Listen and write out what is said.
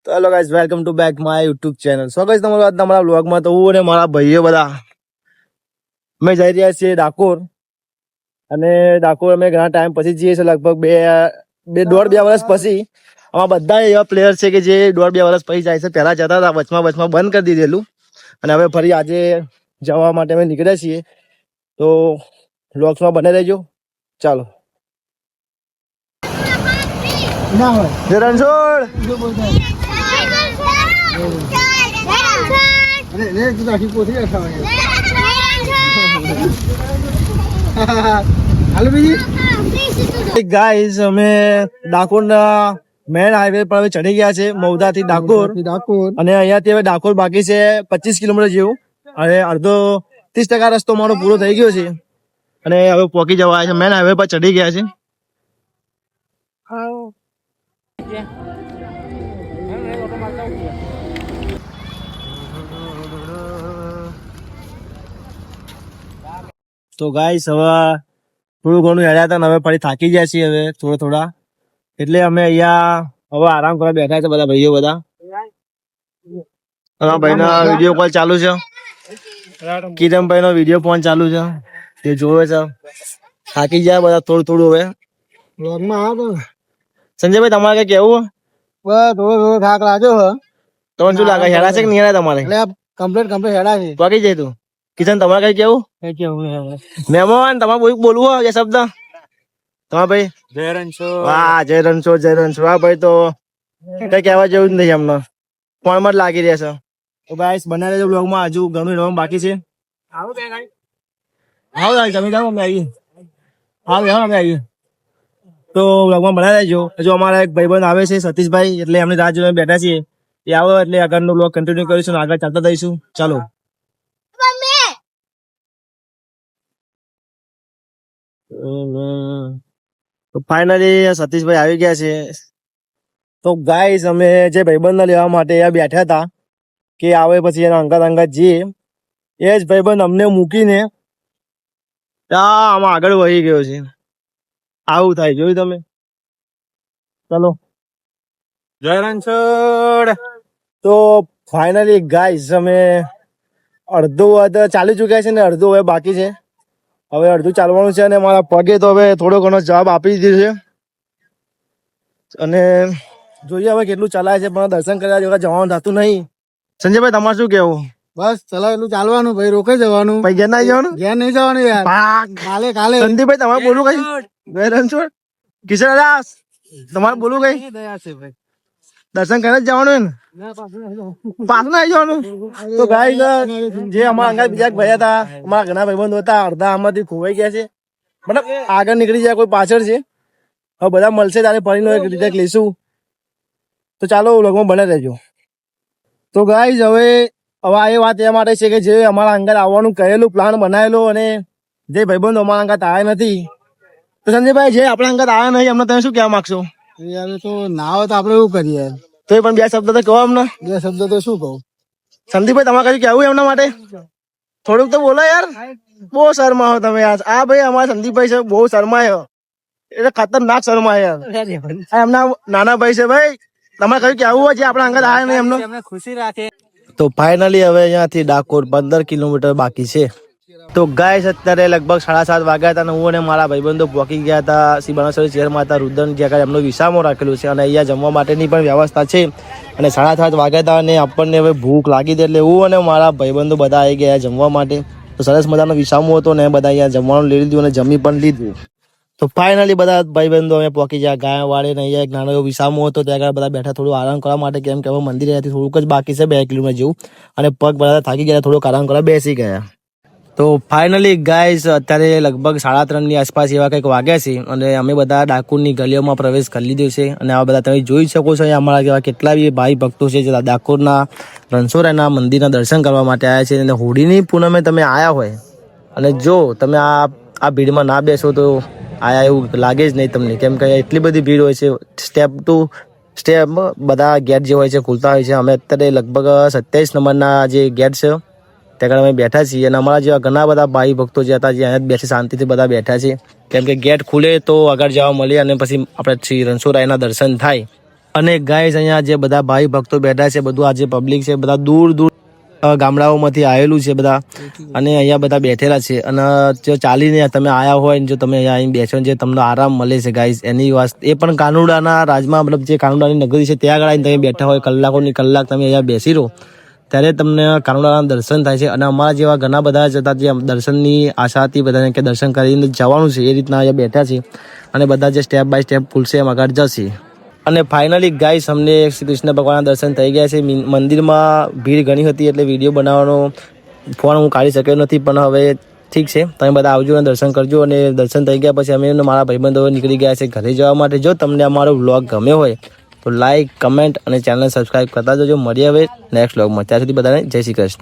તો hello guys, welcome to back my YouTube channel. So guys, તમારું આજના મારા વ્લોગમાં તો હું અને મારા ભાઈઓ બધા અમે જઈ રહ્યા છીએ ડાકોર. અને ડાકોર અમે ઘણા ટાઈમ પછી જઈએ છીએ, લગભગ દોઢ બે વર્ષ પછી. આમાં બધા એવા પ્લેયર છે કે જે દોઢ બે વર્ષ પછી જાય છે. પહેલા જતા હતા, વચમાં બંધ કરી દીધેલું અને હવે ફરી આજે જવા માટે અમે નીકળ્યા છીએ. તો વ્લોગ્સમાં બને રહેજો. ચાલો. ના હોય જય રણછોડ. ગાઈઝ, અમે ડાકોરના મેન હાઈવે પર હવે ચડી ગયા છે, મૌદા થી ડાકોર. અને અહીંયાથી હવે ડાકોર બાકી છે 25 કિલોમીટર જેવું. અને અડધો 30% રસ્તો મારો પૂરો થઈ ગયો છે અને હવે પહોંચી જવા છે. મેન હાઈવે પર ચડી ગયા છે. તો ગાઈસ, હવે થોડું ઘણું હેડ્યા હતા ને હવે ફરી થાકી ગયા છીએ હવે થોડા. એટલે અમે અહીંયા હવે આરામ કરવા બેઠા છે બધા ભાઈઓ બધા. ભાઈ નો વિડીયો કોલ ચાલુ છે, કિરણભાઈ નો વિડીયો ફોન ચાલુ છે, તે જોવે છે. થાકી ગયા બધા થોડું હવે. સંજયભાઈ, તમારે કઈ કેવું? બસ થોડો થાક લાગ્યો હે. તમને શું લાગે, હેડા છે કે નહીં હેડા તમારે? કમ્પ્લીટ હેડા છે. પગી જાય તું. કિશન, તમારે કઈ કેવું? મહેમાન, તમારે બોલવું હોય એ શબ્દ? તમારે ભાઈ જય રણછોડ. વાહ, જય રણછોડ. વાહ ભાઈ, તો કઈ કહેવા જેવું જ નહીં. એમને ફોનમાં જ લાગી રહ્યા છે. તો ગાઈસ, બનાવી દેજો બ્લોગમાં. હજુ ઘણું રહેવાનું બાકી છે. જમી જાવ, અમે આવીએ. તો બ્લોગમાં બનાવી દેજો. હજુ અમારા એક ભાઈબંધ આવે છે, સતીશભાઈ, એટલે એમની રાહ જોઈને બેઠા છીએ. એ આવે એટલે આગળનો બ્લોગ કન્ટિન્યુ કરીશું, આગળ ચાલતા દઈશું. ચાલો. તો ફાઇનલી સતીશભાઈ આવી ગયા છે. તો ગાઈસ, અમે જે ભાઈબંધને લેવા માટે અહીંયા બેઠા હતા કે આવે પછી એના અંગત જઈએ, એ જ ભાઈબંધ અમને મૂકીને આમાં આગળ વહી ગયો છે. આવું થાય, જોયું તમે? ચલો. જય રણછોડ. તો ફાઇનલી ગાઈસ, અમે અડધું ચાલી ચુક્યા છે ને અડધું હવે બાકી છે. હવે અડધું ચાલવાનું છે અને મારા પગે તો હવે થોડો ઘણો જવાબ આપી દીધો છે. અને જોઈએ હવે કેટલું ચલાય છે, પણ દર્શન કર્યા જેવા જવાનું થતું નહીં. સંજયભાઈ, તમારે શું કેવું? બસ ચલાવ એટલું ચાલવાનું ભાઈ, રોકાઈ જવાનું. ભાઈ ઘેર ના જવાનું? ઘેર નહીં જવાનું યાર, કાલે. સંદીપભાઈ, તમારે બોલું કઈ? જય રણછોડ. કિશન દાસ, તમારે બોલું કઈ? દર્શન કરીને જ જવાનું ને, પાછું ના જવાનું? તો ગાઈસ, જે અમારા અંગા બીજા ભાઈ હતા, અમારા ઘણા ભાઈબંધો હતા, અડધા આમાંથી ખોવાઈ ગયા છે. મતલબ આગળ નીકળી જાય, કોઈ પાછળ છે. હવે બધા મળશે ત્યારે ફરીનો એક રિટેક લઈશું. તો ચાલો, વ્લોગમાં બને રહેજો. તો ગાઈસ, હવે એ વાત એ માટે છે કે જે અમારા અંગત આવવાનું કહેલું, પ્લાન બનાવેલો, અને જે ભાઈબંધો અમારા અંગત આવ્યા નથી. તો સંજયભાઈ, જે આપણા અંગત આવ્યા નહીં, અમને તમે શું કહેવા માંગશો? યાર, તો ના હોય તો આપણે એવું કરીએ. તો પણ બે શબ્દ તો કહો અમને. બે શબ્દ તો શું કહું? સંદીપભાઈ, તમારે કયું કેવું એમના માટે? થોડુંક તો બોલો યાર. બહુ શરમાવો તમે યાર. આ ભાઈ અમારા સંદીપભાઈ છે, બહુ શરમાયો, એટલે ખતરનાક શરમાય યાર. એમના નાના ભાઈ છે. ભાઈ, તમારે કયું કેવું હોય જે આપણા અંગત આવ્યા નહીં એમનો? ખુશી રાખે. તો ફાઇનલી હવે અહીંયાથી ડાકોર 15 કિલોમીટર બાકી છે. તો ગાઈસ, અત્યારે લગભગ 7:30 વાગ્યા હતા અને હું અને મારા ભાઈબંધો પહોંચી ગયા હતા શ્રી શેર માતા રુદ્રન, જ્યાં એમનો વિસામો રાખેલું છે અને અહીંયા જમવા માટેની પણ વ્યવસ્થા છે. અને 7:30 વાગ્યા હતા અને આપણને હવે ભૂખ લાગી હતી, એટલે હું અને મારા ભાઈબંધો બધા આવી ગયા જમવા માટે. તો સરસ મજાનો વિસામો હતો ને બધા અહીંયા જમવાનું લઈ લીધું અને જમી પણ લીધું. તો ફાઇનલી બધા ભાઈબંધો અમે પહોંચી ગયા ગાય વાળે ને અહીંયા એક નાનો એવો વિસામો હતો, ત્યાં આગળ બધા બેઠા થોડું આરામ કરવા માટે, કેમ કે હવે મંદિર અહીંયાથી થોડુંક જ બાકી છે, 2 કિલોમીટર જેવું. અને પગ બધા થાકી ગયા, થોડોક આરામ કરવા બેસી ગયા. તો ફાઇનલી ગાઈસ, અત્યારે લગભગ 3:30 આસપાસ એવા કંઈક વાગ્યા છે અને અમે બધા ડાકોરની ગલીઓમાં પ્રવેશ કરી લીધો છે. અને આ બધા તમે જોઈ શકો છો, અમારા જેવા કેટલા બી ભાઈ ભક્તો છે જે ડાકોરના રણછોડરાયના મંદિરના દર્શન કરવા માટે આવ્યા છે. અને હોળીની પૂનમે તમે આવ્યા હોય અને જો તમે આ ભીડમાં ના બેસો તો આયા એવું લાગે જ નહીં તમને, કેમ કે એટલી બધી ભીડ હોય છે. સ્ટેપ ટુ સ્ટેપ બધા ગેટ જે હોય છે ખુલતા હોય છે. અમે અત્યારે લગભગ 27 નંબરના જે ગેટ છે ત્યાં અમે બેઠા છીએ અને અમારા જેવા ઘણા બધા ભાઈ ભક્તો જે હતા જે અહીંયા જ બેસી શાંતિથી બધા બેઠા છે, કેમ કે ગેટ ખુલે તો આગળ જવા મળે અને પછી આપણે શ્રી રણછોડરાયના દર્શન થાય. અને ગાઈસ અહીંયા જે બધા ભાઈ ભક્તો બેઠા છે, બધું આ જે પબ્લિક છે બધા દૂર દૂર ગામડાઓમાંથી આવેલું છે બધા, અને અહીંયા બધા બેઠેલા છે. અને જો ચાલીને તમે આયા હોય ને જો તમે અહીંયા આવીને બેસો જે તમને આરામ મળે છે ગાઈસ, એની વાત એ પણ કાનુડાના રાજમાં, મતલબ જે કાનુડાની નગરી છે ત્યાં આગળ આવીને તમે બેઠા હોય, કલાકોની કલાક તમે અહીંયા બેસી રહો ત્યારે તમને કાનુડાના દર્શન થાય છે. અને અમારા જેવા ઘણા બધા જતા જે દર્શનની આશા હતી બધાને કે દર્શન કરીને જવાનું છે, એ રીતના અહીંયા બેઠા છે. અને બધા જે સ્ટેપ બાય સ્ટેપ ખુલશે એમ આગળ જશે. અને ફાઇનલી ગાઈસ અમને શ્રી કૃષ્ણ ભગવાનના દર્શન થઈ ગયા છે. મંદિરમાં ભીડ ઘણી હતી એટલે વિડીયો બનાવવાનો ફોન હું કાઢી શક્યો નથી, પણ હવે ઠીક છે, તમે બધા આવજો અને દર્શન કરજો. અને દર્શન થઈ ગયા પછી અમે મારા ભાઈબંધો નીકળી ગયા છે ઘરે જવા માટે. જો તમને અમારો વ્લોગ ગમ્યો હોય તો લાઈક, કમેન્ટ અને ચેનલ સબસ્ક્રાઈબ કરતા જજો. મળીએ હવે નેક્સ્ટ વ્લોગમાં. ત્યાં સુધી બધાને જય શ્રી કૃષ્ણ.